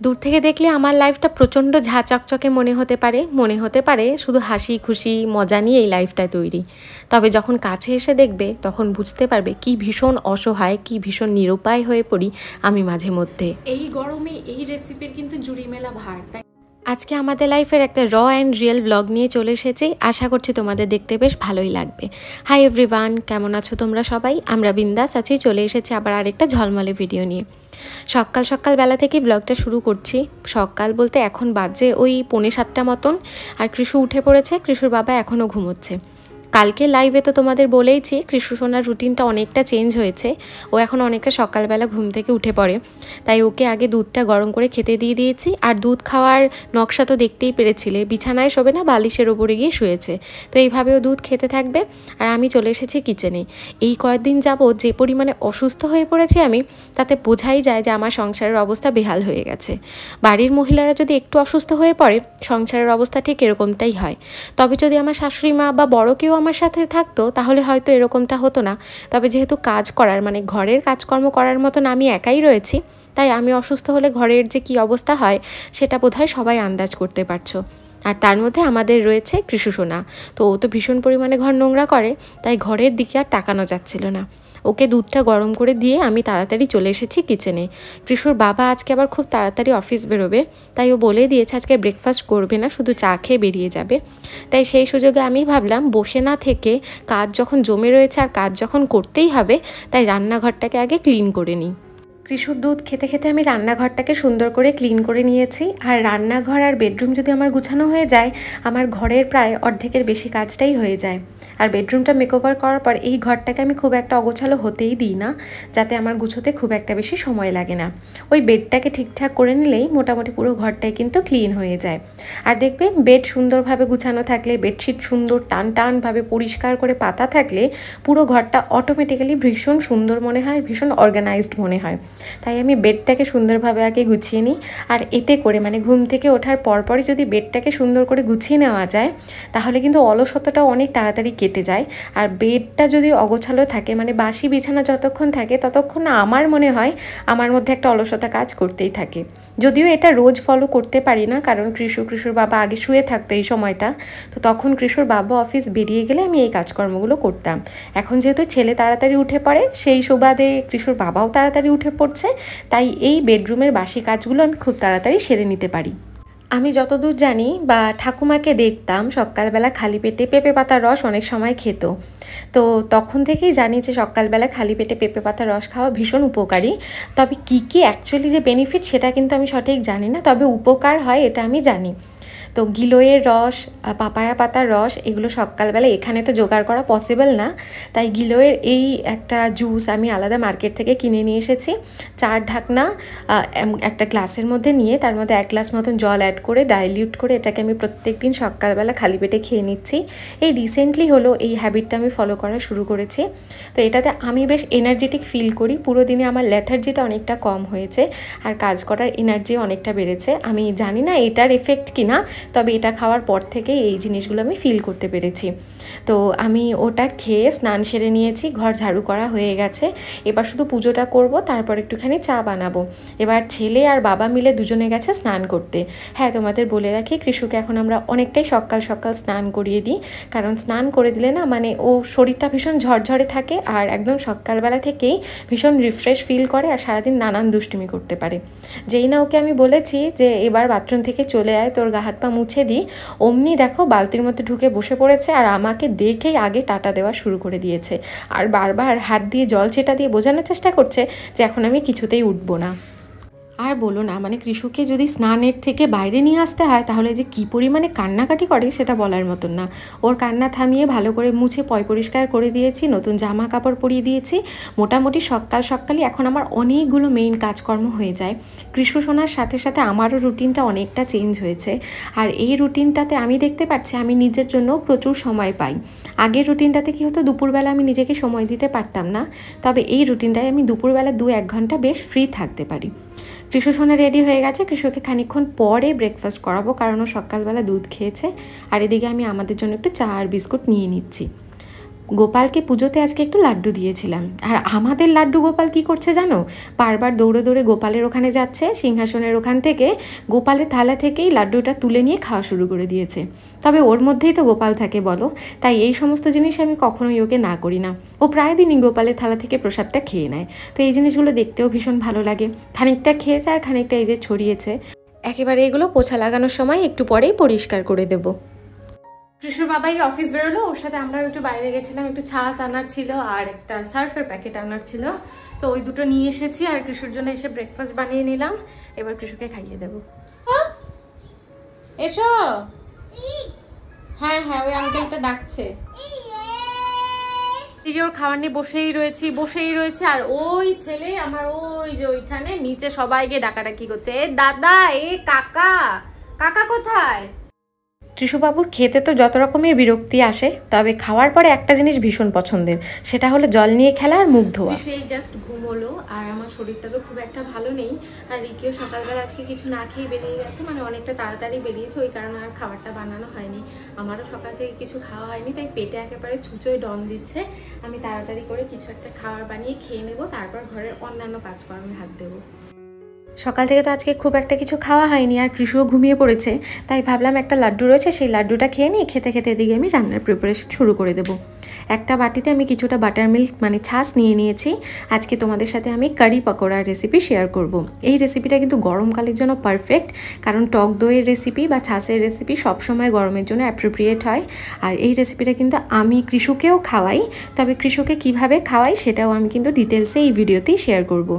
দূর থেকে দেখলে আমার লাইফটা প্রচণ্ড ঝাঁ চকচকে মনে হতে পারে শুধু হাসি খুশি মজা নিয়ে এই লাইফটা তৈরি। তবে যখন কাছে এসে দেখবে তখন বুঝতে পারবে কি ভীষণ অসহায়, কি ভীষণ নিরুপায় হয়ে পড়ি আমি মাঝে মধ্যে। এই গরমে এই রেসিপির কিন্তু জুড়ি মেলা ভার, তাই আজকে আমাদের লাইফের একটা র অ্যান্ড রিয়েল ব্লগ নিয়ে চলে এসেছি। আশা করছি তোমাদের দেখতে বেশ ভালোই লাগবে। হাই এভরিওয়ান, কেমন আছো তোমরা সবাই? আমরা বিন্দাস আছি, চলে এসেছি আবার আরেকটা ঝলমলে ভিডিও নিয়ে। সকাল সকাল বেলা থেকে ব্লগটা শুরু করছি। সকাল বলতে এখন বাজে ওই 6:45 মতন। আর কৃষু উঠে পড়েছে, কৃষুর বাবা এখনও ঘুমোচ্ছে। কালকে লাইভে তো তোমাদের বলেইছি কৃষু সোনার রুটিনটা অনেকটা চেঞ্জ হয়েছে। ও এখন অনেকটা সকালবেলা ঘুম থেকে উঠে পড়ে, তাই ওকে আগে দুধটা গরম করে খেতে দিয়ে দিয়েছি। আর দুধ খাওয়ার নকশা তো দেখতেই পেরেছিলে, বিছানায় শোবে না, বালিশের ওপরে গিয়ে শুয়েছে। তো এইভাবেও দুধ খেতে থাকবে। আর আমি চলে এসেছি কিচেনে। এই কয়েকদিন যাবৎ যে পরিমাণে অসুস্থ হয়ে পড়েছি আমি, তাতে বোঝাই যায় যে আমার সংসারের অবস্থা বেহাল হয়ে গেছে। বাড়ির মহিলারা যদি একটু অসুস্থ হয়ে পড়ে, সংসারের অবস্থা ঠিক এরকমটাই হয়। তবে যদি আমার শাশুড়ি মা বা বড় কেউ আমার সাথে থাকতো তাহলে হয়তো এরকমটা হতো না। তবে যেহেতু কাজ করার মানে ঘরের কাজকর্ম করার মতন আমি একাই রয়েছি, তাই আমি অসুস্থ হলে ঘরের যে কী অবস্থা হয় সেটা বোধহয় সবাই আন্দাজ করতে পারছো। আর তার মধ্যে আমাদের রয়েছে কৃষু সোনা। তো ও তো ভীষণ পরিমাণে ঘর নোংরা করে, তাই ঘরের দিকে আর তাকানো যাচ্ছিল না। ওকে দুধটা গরম করে দিয়ে আমি তাড়াতাড়ি চলে এসেছি কিচেনে। কৃষুর বাবা আজকে আবার খুব তাড়াতাড়ি অফিস বেরোবে, তাই ও বলে দিয়েছে আজকে ব্রেকফাস্ট করবে না, শুধু চা খেয়ে বেরিয়ে যাবে। তাই সেই সুযোগে আমি ভাবলাম বসে না থেকে কাজ যখন জমে রয়েছে আর কাজ যখন করতেই হবে, তাই রান্নাঘরটাকে আগে ক্লিন করে নিই। কৃষুর দুধ খেতে খেতে আমি রান্নাঘরটাকে সুন্দর করে ক্লিন করে নিয়েছি। আর রান্নাঘর আর বেডরুম যদি আমার গুছানো হয়ে যায়, আমার ঘরের প্রায় অর্ধেকের বেশি কাজটাই হয়ে যায়। আর বেডরুমটা মেকওভার করার পর এই ঘরটাকে আমি খুব একটা অগোছালো হতেই দিই না, যাতে আমার গুছোতে খুব একটা বেশি সময় লাগে না। ওই বেডটাকে ঠিকঠাক করে নিলেই মোটামুটি পুরো ঘরটাই কিন্তু ক্লিন হয়ে যায়। আর দেখবে বেড সুন্দরভাবে গুছানো থাকলে, বেডশিট সুন্দর টান টানভাবে পরিষ্কার করে পাতা থাকলে পুরো ঘরটা অটোমেটিক্যালি ভীষণ সুন্দর মনে হয়, ভীষণ অর্গানাইজড মনে হয়। তাই আমি বেডটাকে সুন্দরভাবে আগে গুছিয়ে নিই। আর এতে করে মানে ঘুম থেকে ওঠার পরপরই যদি বেডটাকে সুন্দর করে গুছিয়ে নেওয়া যায়, তাহলে কিন্তু অলসতাটাও অনেক তাড়াতাড়ি কেটে যায়। আর বেডটা যদি অগোছালো থাকে, মানে বাসি বিছানা যতক্ষণ থাকে ততক্ষণ আমার মনে হয় আমার মধ্যে একটা অলসতা কাজ করতেই থাকে। যদিও এটা রোজ ফলো করতে পারি না, কারণ কৃষুর বাবা আগে শুয়ে থাকতো এই সময়টা। তো তখন কৃষুর বাবা অফিস বেরিয়ে গেলে আমি এই কাজকর্মগুলো করতাম। এখন যেহেতু ছেলে তাড়াতাড়ি উঠে পড়ে, সেই সুবাদে কৃষুর বাবাও তাড়াতাড়ি উঠে পড়ছে, তাই এই বেডরুমের বাসি কাজগুলো আমি খুব তাড়াতাড়ি সেরে নিতে পারি। আমি যতদূর জানি বা ঠাকুমাকে দেখতাম সকালবেলা খালি পেটে পেঁপে পাতার রস অনেক সময় খেত। তো তখন থেকেই জানি যে সকালবেলা খালি পেটে পেঁপে পাতার রস খাওয়া ভীষণ উপকারী। তবে কী অ্যাকচুয়ালি যে বেনিফিট সেটা কিন্তু আমি সঠিক জানি না, তবে উপকার হয় এটা আমি জানি। তো গিলোয়ের রস, পাপায়া পাতার রস, এগুলো সকালবেলা এখানে তো জোগাড় করা পসিবল না, তাই গিলোয়ের এই একটা জুস আমি আলাদা মার্কেট থেকে কিনে নিয়ে এসেছি। 4 ঢাকনা একটা গ্লাসের মধ্যে নিয়ে তার মধ্যে 1 গ্লাস মতন জল অ্যাড করে ডাইলিউট করে এটাকে আমি প্রত্যেক দিন সকালবেলা খালি পেটে খেয়ে নিচ্ছি। এই রিসেন্টলি হলো এই হ্যাবিটটা আমি ফলো করা শুরু করেছি। তো এটাতে আমি বেশ এনার্জেটিক ফিল করি, পুরো দিনে আমার লেথার্জিটা অনেকটা কম হয়েছে আর কাজ করার এনার্জি অনেকটা বেড়েছে। আমি জানি না এটার এফেক্ট কিনা, তবে এটা খাওয়ার পর থেকে এই জিনিসগুলো আমি ফিল করতে পেরেছি। তো আমি ওটা খেয়ে স্নান সেরে নিয়েছি, ঘর ঝাড়ু করা হয়ে গেছে। এবার শুধু পুজোটা করব, তারপর একটুখানি চা বানাবো। এবার ছেলে আর বাবা মিলে দুজনে গেছে স্নান করতে। হ্যাঁ, তোমাদের বলে রাখি কৃষুকে এখন আমরা অনেকটাই সকাল সকাল স্নান করিয়ে দিই, কারণ স্নান করে দিলে না মানে ও শরীরটা ভীষণ ঝরঝরে থাকে আর একদম সকালবেলা থেকেই ভীষণ রিফ্রেশ ফিল করে আর সারাদিন নানান দুষ্টুমি করতে পারে। যেই না ওকে আমি বলেছি যে এবার বাথরুম থেকে চলে আয়, তোর গা হাত পা মুছে দিই, অমনি দেখো বালতির মধ্যে ঢুকে বসে পড়েছে আর আমাকে দেখেই আগে টাটা দেওয়া শুরু করে দিয়েছে। আর বারবার হাত দিয়ে জল ছেটা দিয়ে বোঝানোর চেষ্টা করছে যে এখন আমি কিছুতেই উঠবো না। আর বলো না, মানে কৃষুকে যদি স্নানের থেকে বাইরে নিয়ে আসতে হয় তাহলে যে কী পরিমাণে কান্নাকাটি করে সেটা বলার মতন না। ওর কান্না থামিয়ে ভালো করে মুছে পরিষ্কার করে দিয়েছি, নতুন জামা কাপড় পরিয়ে দিয়েছি। মোটামুটি সকালই এখন আমার অনেকগুলো মেইন কাজকর্ম হয়ে যায়। কৃষু শোনার সাথে সাথে আমারও রুটিনটা অনেকটা চেঞ্জ হয়েছে। আর এই রুটিনটাতে আমি দেখতে পাচ্ছি আমি নিজের জন্য প্রচুর সময় পাই। আগের রুটিনটাতে কী হতো, দুপুরবেলা আমি নিজেকে সময় দিতে পারতাম না, তবে এই রুটিনটায় আমি দুপুরবেলা 2-1 ঘন্টা বেশ ফ্রি থাকতে পারি। কৃষু সোনা রেডি হয়ে গেছে, কৃষুকে খানিকক্ষণ পরে ব্রেকফাস্ট করাবো, কারণ ও সকালবেলা দুধ খেয়েছে। আর এদিকে আমি আমাদের জন্য একটু চা আর বিস্কুট নিয়ে নিচ্ছি। গোপালকে পুজোতে আজকে একটু লাড্ডু দিয়েছিলাম, আর আমাদের লাড্ডু গোপাল কি করছে জানো, বারবার দৌড়ে দৌড়ে গোপালের ওখানে যাচ্ছে, সিংহাসনের ওখান থেকে গোপালের থালা থেকেই লাড্ডুটা তুলে নিয়ে খাওয়া শুরু করে দিয়েছে। তবে ওর মধ্যেই তো গোপাল থাকে বলো, তাই এই সমস্ত জিনিস আমি কখনোই ওকে না করি না। ও প্রায় দিনই গোপালের থালা থেকে প্রসাদটা খেয়ে নেয়, তো এই জিনিসগুলো দেখতেও ভীষণ ভালো লাগে। খানিকটা খেয়েছে আর খানিকটা এই যে ছড়িয়েছে, একেবারে এগুলো পোছা লাগানোর সময় একটু পরেই পরিষ্কার করে দেবো। কৃষ্ণ বাবাই অফিস বেরোলো, ওর সাথে আমরাও একটু বাইরে গেছিলাম, একটু ছাস আনার ছিল আর একটা সার্ফের প্যাকেট আনার ছিল, তো ওই দুটো নিয়ে এসেছি। আর কৃষ্ণর জন্য এসে ব্রেকফাস্ট বানিয়ে নিলাম, এবার কৃষ্ণকে খাইয়ে দেবো। এসো। হ্যাঁ হ্যাঁ, ওই আঙ্কেলটা ডাকছে। দিকে ওর খাবার নিয়ে বসেই রয়েছে আর ওই ছেলে আমার ওই যে ওইখানে নিচে সবাইকে ডাকাডাকি করছে, এ দাদা, এ কাকা, কাকা কোথায়। ত্রিশুবাবুর খেতে তো যত রকমের বিরক্তি আসে, তবে খাওয়ার পরে একটা জিনিস ভীষণ পছন্দের, সেটা হলো জল নিয়ে খেলা আর মুখ ধোয়া। সেই জাস্ট ঘুমোলো আর আমার শরীরটা তো খুব একটা ভালো নেই, আর রিকিও সকালবেলা আজকে কিছু না খেয়ে বেরিয়ে গেছে, মানে অনেকটা তাড়াতাড়ি বেরিয়েছে, ওই কারণে আর খাবারটা বানানো হয়নি। আমারও সকাল থেকে কিছু খাওয়া হয়নি, তাই পেটে একেবারে ছুঁচোয় ডন দিচ্ছে। আমি তাড়াতাড়ি করে কিছু একটা খাবার বানিয়ে খেয়ে নেবো, তারপর ঘরের অন্যান্য কাজকর্মে হাত দেবো। সকাল থেকে তো আজকে খুব একটা কিছু খাওয়া হয়নি, আর কৃষুও ঘুমিয়ে পড়েছে, তাই ভাবলাম একটা লাড্ডু রয়েছে, সেই লাড্ডুটা খেয়ে নিই। খেতে খেতে এদিকে আমি রান্নার প্রিপারেশন শুরু করে দেবো। একটা বাটিতে আমি কিছুটা বাটার মিল্ক মানে ছাঁচ নিয়ে নিয়েছি। আজকে তোমাদের সাথে আমি কারি পকোড়ার রেসিপি শেয়ার করব। এই রেসিপিটা কিন্তু গরমকালের জন্য পারফেক্ট, কারণ টক দইয়ের রেসিপি বা ছাঁচের রেসিপি সবসময় গরমের জন্য অ্যাপ্রোপ্রিয়েট হয়। আর এই রেসিপিটা কিন্তু আমি কৃষুকেও খাওয়াই, তবে কৃষুকে কিভাবে খাওয়াই সেটাও আমি কিন্তু ডিটেলসে এই ভিডিওতেই শেয়ার করব।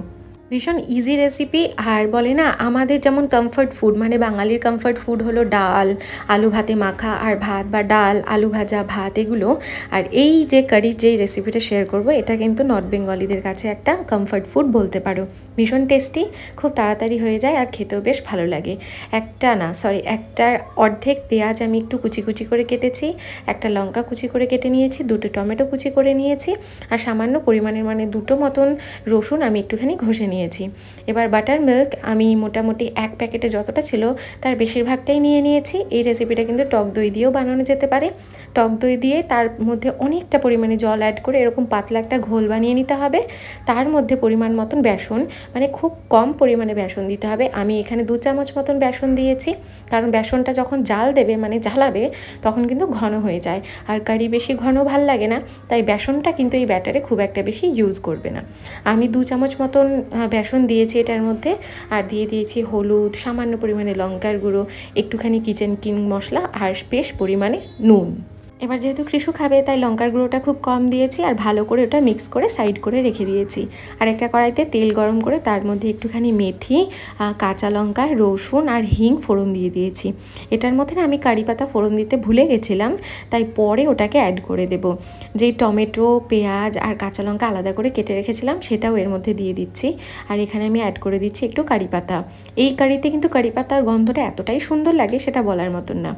ভীষণ ইজি রেসিপি, আর বলে না আমাদের যেমন কমফর্ট ফুড, মানে বাঙালির কমফর্ট ফুড হলো ডাল, আলু ভাতে মাখা আর ভাত, বা ডাল আলু ভাজা ভাত এগুলো। আর এই যে কারির যে রেসিপিটা শেয়ার করব, এটা কিন্তু নর্থ বেঙ্গলিদের কাছে একটা কমফর্ট ফুড বলতে পারো। ভীষণ টেস্টি, খুব তাড়াতাড়ি হয়ে যায় আর খেতেও বেশ ভালো লাগে। একটার অর্ধেক পেঁয়াজ আমি একটু কুচি কুচি করে কেটেছি, একটা লঙ্কা কুচি করে কেটে নিয়েছি, দুটো টমেটো কুচি করে নিয়েছি, আর সামান্য পরিমাণের মানে দুটো মতন রসুন আমি একটুখানি ঘষে নিয়েছি। এবার বাটার মিল্ক আমি মোটামুটি এক প্যাকেটে যতটা ছিল তার বেশিরভাগটাই নিয়ে নিয়েছি। এই রেসিপিটা কিন্তু টক দই দিয়েও বানানো যেতে পারে। টক দই দিয়ে তার মধ্যে অনেকটা পরিমাণে জল অ্যাড করে এরকম পাতলা একটা ঘোল বানিয়ে নিতে হবে। তার মধ্যে পরিমাণ মতন বেসন, মানে খুব কম পরিমাণে বেসন দিতে হবে। আমি এখানে 2 চামচ মতন বেসন দিয়েছি, কারণ বেসনটা যখন জাল দেবে মানে জ্বালাবে তখন কিন্তু ঘন হয়ে যায়, আর কারি বেশি ঘন ভাল লাগে না, তাই বেসনটা কিন্তু এই ব্যাটারে খুব একটা বেশি ইউজ করবে না। আমি 2 চামচ মতন বেসন দিয়েছি এটার মধ্যে, আর দিয়ে দিয়েছি হলুদ, সামান্য পরিমাণে লঙ্কার গুঁড়ো, একটুখানি কিচেন কিং মশলা, আর বেশ পরিমাণে নুন। এবার যেহেতু কৃষু খাবে তাই লঙ্কার গুঁড়োটা খুব কম দিয়েছি, আর ভালো করে ওটা মিক্স করে সাইড করে রেখে দিয়েছি। আর একটা কড়াইতে তেল গরম করে তার মধ্যে একটুখানি মেথি, কাঁচা লঙ্কা, রসুন আর হিং ফোড়ন দিয়ে দিয়েছি। এটার মধ্যে না আমি কারি পাতা ফোড়ন দিতে ভুলে গেছিলাম, তাই পরে ওটাকে অ্যাড করে দেব। যেই টমেটো, পেঁয়াজ আর কাঁচা লঙ্কা আলাদা করে কেটে রেখেছিলাম সেটাও এর মধ্যে দিয়ে দিচ্ছি, আর এখানে আমি অ্যাড করে দিচ্ছি একটু কারি পাতা। এই কারিতে কিন্তু কারি পাতার গন্ধটা এতটাই সুন্দর লাগে সেটা বলার মতন না।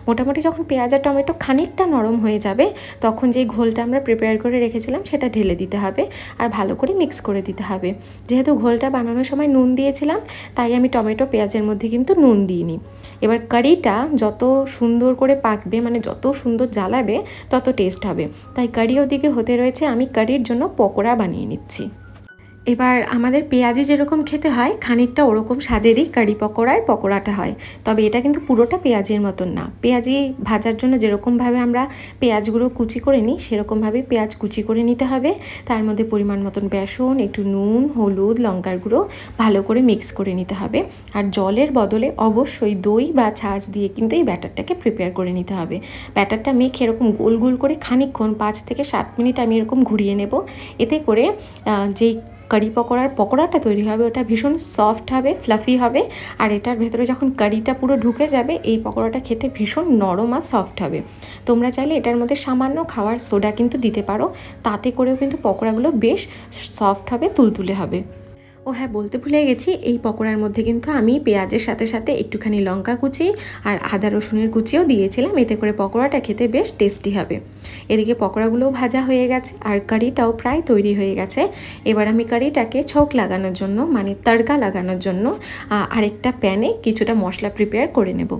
মোটামুটি যখন পেঁয়াজ আর টমেটো খানিকটা নরম হয়ে যাবে তখন যেই ঘোলটা আমরা প্রিপেয়ার করে রেখেছিলাম সেটা ঢেলে দিতে হবে, আর ভালো করে মিক্স করে দিতে হবে। যেহেতু ঘোলটা বানানোর সময় নুন দিয়েছিলাম তাই আমি টমেটো পেঁয়াজের মধ্যে কিন্তু নুন দিইনি। এবার কারিটা যত সুন্দর করে পাকবে, মানে যত সুন্দর জ্বালাবে তত টেস্ট হবে, তাই কারি ওদিকে হতে রয়েছে, আমি কারির জন্য পকোড়া বানিয়ে নিচ্ছি। এবার আমাদের পেঁয়াজি যেরকম খেতে হয় খানিকটা ওরকম স্বাদেরই কারি পকোড়ার পকোড়াটা হয়, তবে এটা কিন্তু পুরোটা পেঁয়াজের মতন না। পেঁয়াজি ভাজার জন্য যেরকমভাবে আমরা পেঁয়াজগুলো কুচি করে নিই সেরকমভাবে পেঁয়াজ কুচি করে নিতে হবে। তার মধ্যে পরিমাণ মতন বেসন, একটু নুন, হলুদ, লঙ্কার গুঁড়ো ভালো করে মিক্স করে নিতে হবে, আর জলের বদলে অবশ্যই দই বা ছাঁচ দিয়ে কিন্তু এই ব্যাটারটাকে প্রিপেয়ার করে নিতে হবে। ব্যাটারটা মেখে এরকম গোল গোল করে খানিকক্ষণ 5 থেকে 7 মিনিট আমি এরকম ঘুরিয়ে নেব। এতে করে যেই কারি পকোড়ার পকোড়াটা তৈরি হবে ওটা ভীষণ সফট হবে, ফ্লাফি হবে, আর এটার ভেতরে যখন কারিটা পুরো ঢুকে যাবে এই পকোড়াটা খেতে ভীষণ নরম আর সফট হবে। তোমরা চাইলে এটার মধ্যে সামান্য খাওয়ার সোডা কিন্তু দিতে পারো, তাতে করেও কিন্তু পকোড়াগুলো বেশ সফট হবে, তুলতুলে হবে। ও হ্যাঁ, বলতে ভুলে গেছি, এই পকোড়ার মধ্যে কিন্তু আমি পেঁয়াজের সাথে সাথে একটুখানি লঙ্কা কুচি আর আদা রসুনের কুচিও দিয়েছিলাম, এতে করে পকোড়াটা খেতে বেশ টেস্টি হবে। এদিকে পকোড়াগুলোও ভাজা হয়ে গেছে আর কারিটাও প্রায় তৈরি হয়ে গেছে। এবার আমি কারিটাকে ছক লাগানোর জন্য, মানে তড়কা লাগানোর জন্য আরেকটা প্যানে কিছুটা মশলা প্রিপেয়ার করে নেব।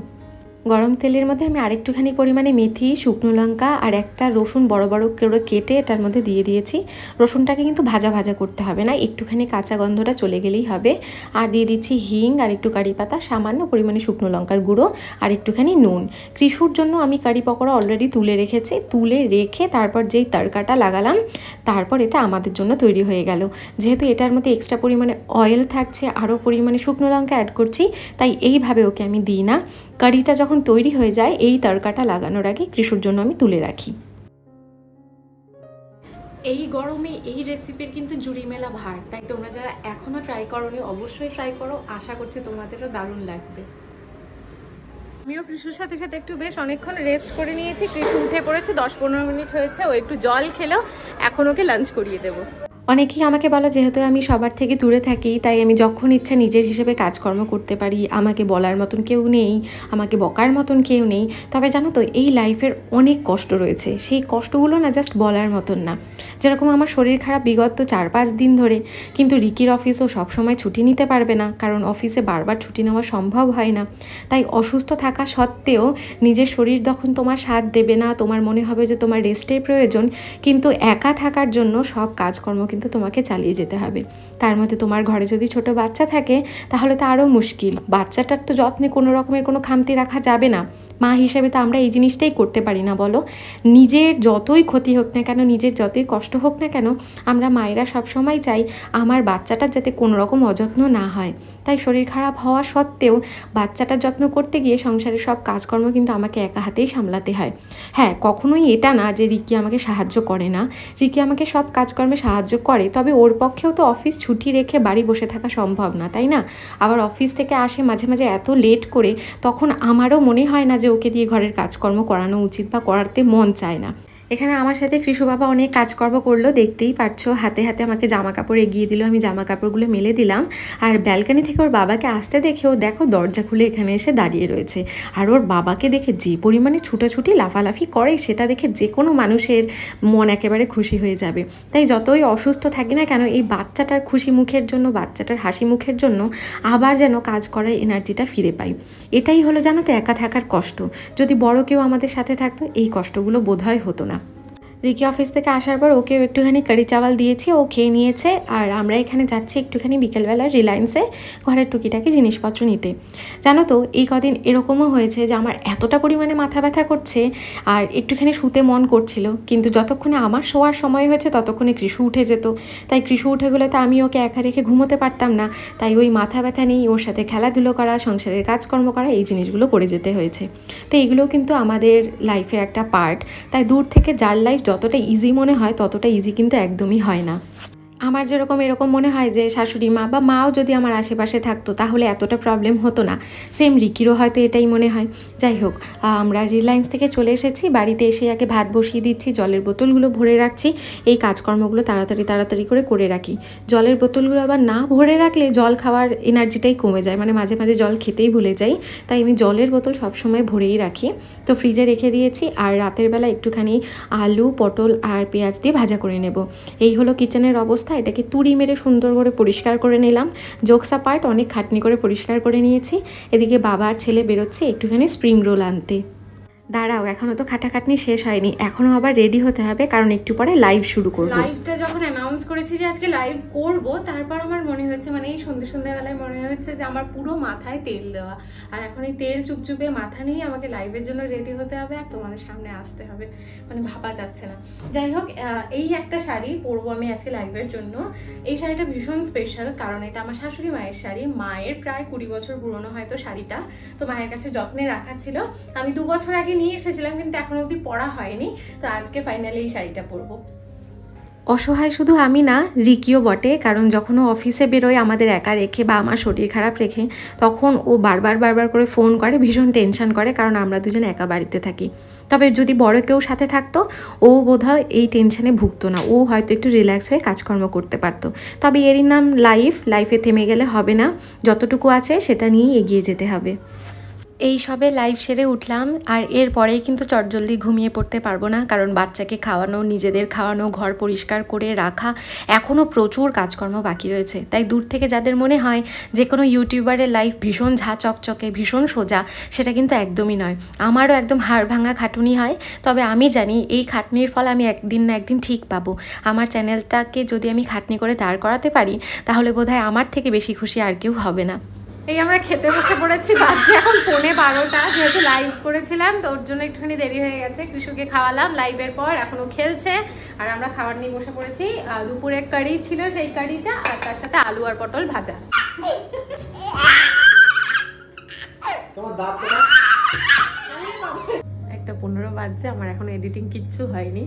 গরম তেলের মধ্যে আমি আরেকটুখানি পরিমাণে মেথি, শুকনো লঙ্কা আর একটা রসুন বড় বড় করে কেটে এটার মধ্যে দিয়ে দিয়েছি। রসুনটাকে কিন্তু ভাজা ভাজা করতে হবে না, একটুখানি কাঁচা গন্ধটা চলে গেলেই হবে। আর দিয়ে দিচ্ছি হিং আর একটু কারি পাতা, সামান্য পরিমাণে শুকনো লঙ্কার গুঁড়ো আর একটুখানি নুন। কৃষুর জন্য আমি কারি পকোড়া অলরেডি তুলে রেখেছি, তুলে রেখে তারপর যেই তড়কাটা লাগালাম, তারপর এটা আমাদের জন্য তৈরি হয়ে গেল। যেহেতু এটার মধ্যে এক্সট্রা পরিমাণে অয়েল থাকছে, আরও পরিমাণে শুকনো লঙ্কা অ্যাড করছি, তাই এইভাবে ওকে আমি দিই না। কারিটা যখন তৈরি হয়ে যায় এই তড়কাটা লাগানোর আগে কৃষুর জন্য আমি তুলে রাখি। এই গরমে এই রেসিপির কিন্তু জুড়ি মেলা ভার, তাই তোমরা যারা এখনো ট্রাই করোনি অবশ্যই ট্রাই করো, আশা করছি তোমাদেরও দারুণ লাগবে। আমিও কৃষুর সাথে সাথে একটু বেশ অনেকক্ষণ রেস্ট করে নিয়েছি। কৃষু উঠে পড়েছে, 10-15 মিনিট হয়েছে, ও একটু জল খেলো, এখন ওকে লাঞ্চ করিয়ে দেবো। অনেকেই আমাকে বলো যেহেতু আমি সবার থেকে দূরে থাকি তাই আমি যখন ইচ্ছা নিজের হিসেবে কাজকর্ম করতে পারি, আমাকে বলার মতন কেউ নেই, আমাকে বকার মতন কেউ নেই। তবে জানো তো এই লাইফের অনেক কষ্ট রয়েছে, সেই কষ্টগুলো না জাস্ট বলার মতন না। যেরকম আমার শরীর খারাপ বিগত 4-5 দিন ধরে, কিন্তু রিকির অফিসও সবসময় ছুটি নিতে পারবে না, কারণ অফিসে বারবার ছুটি নেওয়া সম্ভব হয় না। তাই অসুস্থ থাকা সত্ত্বেও নিজের শরীর যখন তোমার সাথ দেবে না, তোমার মনে হবে যে তোমার রেস্টের প্রয়োজন, কিন্তু একা থাকার জন্য সব কাজকর্ম কিন্তু তোমাকে চালিয়ে যেতে হবে। তার মধ্যে তোমার ঘরে যদি ছোট বাচ্চা থাকে তাহলে তো আরও মুশকিল। বাচ্চাটার তো যত্নে কোনো রকমের কোনো খামতি রাখা যাবে না। মা হিসেবে তো আমরা এই জিনিসটাই করতে পারি না বলো। নিজের যতই ক্ষতি হোক না কেন, নিজের যতই কষ্ট হোক না কেন, আমরা মায়েরা সবসময় চাই আমার বাচ্চাটার যাতে কোনো রকম অযত্ন না হয়। তাই শরীর খারাপ হওয়া সত্ত্বেও বাচ্চাটার যত্ন করতে গিয়ে সংসারের সব কাজকর্ম কিন্তু আমাকে একা হাতেই সামলাতে হয়। হ্যাঁ, কখনোই এটা না যে রিকি আমাকে সাহায্য করে না, রিকি আমাকে সব কাজকর্মে সাহায্য করে, তবে ওর পক্ষেও তো অফিস ছুটি রেখে বাড়ি বসে থাকা সম্ভব না, তাই না? আবার অফিস থেকে আসে মাঝে মাঝে এত লেট করে, তখন আমারও মনে হয় না যে ওকে দিয়ে ঘরের কাজকর্ম করানো উচিত বা করাতে মন চায় না। এখানে আমার সাথে কৃষু বাবা অনেক কাজকর্ম করলো, দেখতেই পারছো। হাতে হাতে আমাকে জামা কাপড় এগিয়ে দিল, আমি জামা কাপড়গুলো মেলে দিলাম। আর ব্যালকনি থেকে ওর বাবাকে আসতে দেখেও দেখো দরজা খুলে এখানে এসে দাঁড়িয়ে রয়েছে। আর ওর বাবাকে দেখে যে পরিমাণে ছুটাছুটি লাফালাফি করে, সেটা দেখে যে কোনো মানুষের মন একেবারে খুশি হয়ে যাবে। তাই যতই অসুস্থ থাকি না কেন, এই বাচ্চাটার খুশি মুখের জন্য, বাচ্চাটার হাসি মুখের জন্য আবার যেন কাজ করার এনার্জিটা ফিরে পাই। এটাই হলো জানো তো একা থাকার কষ্ট। যদি বড় কেউ আমাদের সাথে থাকতো এই কষ্টগুলো বোধহয় হতো না। রিকি অফিস থেকে আসার পর ওকেও একটুখানি কারি চাওয়াল দিয়েছি, ও খেয়ে নিয়েছে। আর আমরা এখানে যাচ্ছি একটুখানি বিকেলবেলা রিলায়েন্সে ঘরের টুকিটাকি জিনিসপত্র নিতে। জানো তো এই কদিন এরকমও হয়েছে যে আমার এতটা পরিমাণে মাথা ব্যথা করছে আর একটুখানি শুতে মন করছিল, কিন্তু যতক্ষণে আমার শোয়ার সময় হয়েছে ততক্ষণে কৃষু উঠে যেত। তাই কৃষু উঠে গেলে তো আমি ওকে একা রেখে ঘুমোতে পারতাম না, তাই ওই মাথা ব্যথা নেই ওর সাথে খেলাধুলো করা, সংসারের কাজকর্ম করা, এই জিনিসগুলো করে যেতে হয়েছে। তো এগুলোও কিন্তু আমাদের লাইফের একটা পার্ট। তাই দূর থেকে যার লাইফ যতটা ইজি মনে হয় ততটা ইজি কিন্তু একদমই হয় না। আমার যেরকম এরকম মনে হয় যে শাশুড়ি মা বা মাও যদি আমার আশেপাশে থাকতো তাহলে এতটা প্রবলেম হতো না। সেম রিকিরও হয়তো এটাই মনে হয়। যাই হোক, আমরা রিলায়েন্স থেকে চলে এসেছি, বাড়িতে এসে আগে ভাত বসিয়ে দিচ্ছি, জলের বোতলগুলো ভরে রাখছি। এই কাজকর্মগুলো তাড়াতাড়ি করে রাখি। জলের বোতলগুলো আবার না ভরে রাখলে জল খাওয়ার এনার্জিটাই কমে যায়, মানে মাঝে মাঝে জল খেতেই ভুলে যাই। তাই আমি জলের বোতল সবসময় ভরেই রাখি। তো ফ্রিজে রেখে দিয়েছি। আর রাতের বেলা একটুখানি আলু, পটল আর পেঁয়াজ দিয়ে ভাজা করে নেব। এই হলো কিচেনের অবস্থা। এটাকে তুড়ি মেরে সুন্দর করে পরিষ্কার করে নিলাম। জোকসা পার্ট অনেক খাটনি করে পরিষ্কার করে নিয়েছি। এদিকে বাবা আর ছেলে বেরোচ্ছে একটুখানি স্প্রিং রোল আনতে। দাঁড়াও, এখনও তো খাটাখাটনি শেষ হয়নি, এখনও আবার রেডি হতে হবে, কারণ একটু পরে লাইভ শুরু করব। লাইভটা যখন অ্যানাউন্স করেছি যে আজকে লাইভ করব, তারপর আমার মনে হয়েছে, মানে এই সন্ধ্যাবেলায় মনে হচ্ছে যে আমার পুরো মাথায় তেল দেওয়া, আর এখন এই তেল চুপচুপে মাথা নিয়ে আমাকে লাইভের জন্য রেডি হতে হবে আর তোমাদের সামনে আসতে হবে, মানে ভাবা যাচ্ছে না। যাই হোক, এই একটা শাড়ি পরবো আমি আজকে লাইভের জন্য। এই শাড়িটা ভীষণ স্পেশাল, কারণ এটা আমার শাশুড়ি মায়ের শাড়ি। মায়ের প্রায় 20 বছর পুরনো হয়তো শাড়িটা, তো মায়ের কাছে যত্নে রাখা ছিল। আমি 2 বছর আগে নিয়ে এসেছিলাম, কিন্তু এখন অবধি পরা হয়নি। তো আজকে ফাইনালি এই শাড়িটা পরবো। অসহায় শুধু আমি না, রিকিও বটে, কারণ যখন ও অফিসে বেরোয় আমাদের একা রেখে বা আমার শরীর খারাপ রেখে, তখন ও বারবার করে ফোন করে, ভীষণ টেনশন করে, কারণ আমরা দুজন একা বাড়িতে থাকি। তবে যদি বড় কেউ সাথে থাকতো ও বোধহয় এই টেনশনে ভুগতো না, ও হয়তো একটু রিল্যাক্স হয়ে কাজকর্ম করতে পারতো। তবে এরই নাম লাইফে থেমে গেলে হবে না, যতটুকু আছে সেটা নিয়েই এগিয়ে যেতে হবে। এই সবে লাইভ সেরে উঠলাম, আর এরপরেই কিন্তু চটজলদি ঘুমিয়ে পড়তে পারবো না, কারণ বাচ্চাকে খাওয়ানো, নিজেদের খাওয়ানো, ঘর পরিষ্কার করে রাখা, এখনও প্রচুর কাজকর্ম বাকি রয়েছে। তাই দূর থেকে যাদের মনে হয় যে কোনো ইউটিউবারের লাইফ ভীষণ ঝা চকচকে, ভীষণ সোজা, সেটা কিন্তু একদমই নয়। আমারও একদম হাড় ভাঙা খাটুনি হয়, তবে আমি জানি এই খাটনির ফল আমি একদিন না একদিন ঠিক পাবো। আমার চ্যানেলটাকে যদি আমি খাটনি করে দাঁড় করাতে পারি, তাহলে বোধহয় আমার থেকে বেশি খুশি আর কেউ হবে না। এই আমরা খেতে বসে পড়েছি, বাজে এখন 11:15, যেহেতু লাইভ করেছিলাম তো ওর জন্য একটুখানি দেরি হয়ে গেছে। কৃষুকে খাওয়ালাম লাইভের পর, এখনো খেলছে, আর আমরা খাবার নিয়ে বসে পড়েছি। দুপুরে কারি ছিল, সেই কারিটা, আর তার সাথে আলু আর পটল ভাজা। একটা 15 বাজছে, আমার এখন এডিটিং কিচ্ছু হয়নি।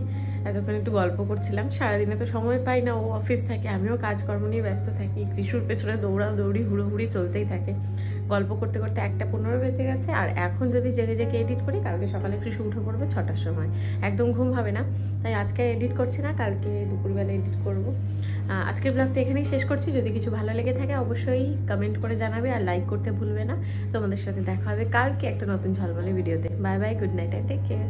এতক্ষণ একটু গল্প করছিলাম, সারাদিনে তো সময় পাই না, ও অফিস থাকে, আমিও কাজকর্ম নিয়ে ব্যস্ত থাকি, কৃষুর পেছনে দৌড়াদৌড়ি হুড়োহুড়ি চলতেই থাকে। গল্প করতে করতে 1:15 বেজে গেছে, আর এখন যদি জেগে জেগে এডিট করি, কালকে সকালে কৃষু উঠে পড়বে 6টার সময়, একদম ঘুম হবে না। তাই আজকে এডিট করছি না, কালকে দুপুরবেলা এডিট করব। আজকের ব্লগটা এখানেই শেষ করছি। যদি কিছু ভালো লেগে থাকে অবশ্যই কমেন্ট করে জানাবে, আর লাইক করতে ভুলবে না। তোমাদের সাথে দেখা হবে কালকে একটা নতুন ঝলমলে ভিডিওতে। Bye bye, good night, take care.